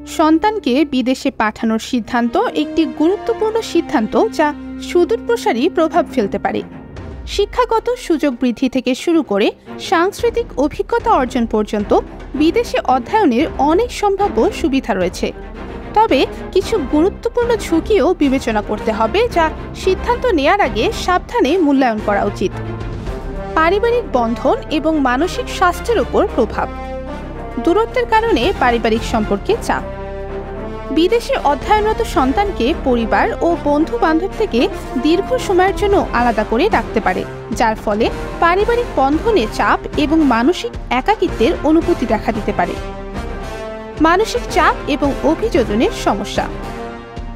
সন্তানকে বিদেশে পাঠানোর সিদ্ধান্ত একটি গুরুত্বপূর্ণ সিদ্ধান্ত যা সুদূরপ্রসারী প্রভাব ফেলতে পারে। শিক্ষাগত সুযোগ বৃদ্ধি থেকে শুরু করে সাংস্কৃতিক অভিজ্ঞতা অর্জন পর্যন্ত বিদেশে অধ্যয়নের অনেক সম্ভাব্য সুবিধা রয়েছে। তবে কিছু গুরুত্বপূর্ণ ঝুঁকিও বিবেচনা করতে হবে, যা সিদ্ধান্ত নেয়ার আগে সাবধানে মূল্যায়ন করা উচিত। পারিবারিক বন্ধন এবং মানসিক স্বাস্থ্যের উপর প্রভাব। দূরত্বের কারণে পারিবারিক সম্পর্কে চাপ। বিদেশে অধ্যয়নরত সন্তানকে পরিবার ও বন্ধু বান্ধব থেকে দীর্ঘ সময়ের জন্য আলাদা করে রাখতে পারে, যার ফলে পারিবারিক বন্ধনে চাপ এবং মানসিক একাকিত্বের অনুভূতি দেখা দিতে পারে। মানসিক চাপ এবং অভিযোজনের সমস্যা।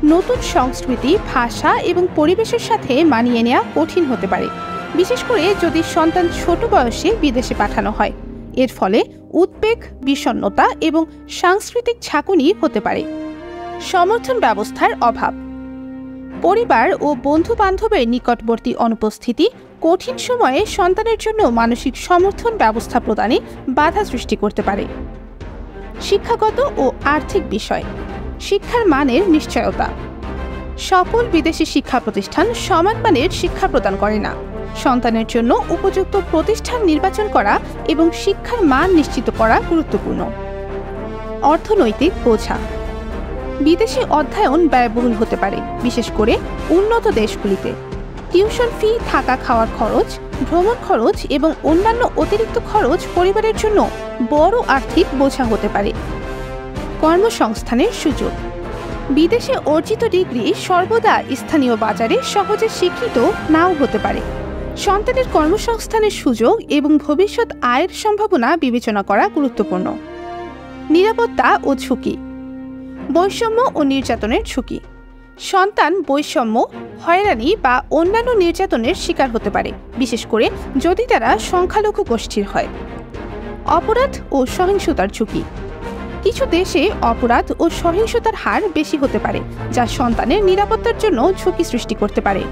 নতুন সংস্কৃতি, ভাষা এবং পরিবেশের সাথে মানিয়ে নেওয়া কঠিন হতে পারে, বিশেষ করে যদি সন্তান ছোট বয়সে বিদেশে পাঠানো হয়। এর ফলে উদ্বেগ, বিষণ্ণতা এবং সাংস্কৃতিক ঝাঁকুনি হতে পারে। সমর্থন ব্যবস্থার অভাব। পরিবার ও বন্ধু বান্ধবের নিকটবর্তী অনুপস্থিতি কঠিন সময়ে সন্তানের জন্য মানসিক সমর্থন ব্যবস্থা প্রদানে বাধা সৃষ্টি করতে পারে। শিক্ষাগত ও আর্থিক বিষয়। শিক্ষার মানের নিশ্চয়তা। সকল বিদেশি শিক্ষা প্রতিষ্ঠান সমান মানের শিক্ষা প্রদান করে না। সন্তানের জন্য উপযুক্ত প্রতিষ্ঠান নির্বাচন করা এবং শিক্ষার মান নিশ্চিত করা গুরুত্বপূর্ণ। অর্থনৈতিক বোঝা। বিদেশে অধ্যয়ন ব্যয়বহুল হতে পারে, বিশেষ করে উন্নত দেশগুলিতে। টিউশন ফি, থাকা খাওয়ার খরচ, ভ্রমণ খরচ এবং অন্যান্য অতিরিক্ত খরচ পরিবারের জন্য বড় আর্থিক বোঝা হতে পারে। কর্মসংস্থানের সুযোগ। বিদেশে অর্জিত ডিগ্রি সর্বদা স্থানীয় বাজারে সহজে স্বীকৃত নাও হতে পারে। সন্তানের কর্মসংস্থানের সুযোগ এবং ভবিষ্যৎ আয়ের সম্ভাবনা বিবেচনা করা গুরুত্বপূর্ণ। নিরাপত্তা ও ঝুঁকি। বৈষম্য ও নির্যাতনের ঝুঁকি। সন্তান বৈষম্য, হয়রানি বা অন্যান্য নির্যাতনের শিকার হতে পারে, বিশেষ করে যদি তারা সংখ্যালঘু গোষ্ঠীর হয়। অপরাধ ও সহিংসতার ঝুঁকি। কিছু দেশে অপরাধ ও সহিংসতার হার বেশি হতে পারে, যা সন্তানের নিরাপত্তার জন্য ঝুঁকি সৃষ্টি করতে পারে।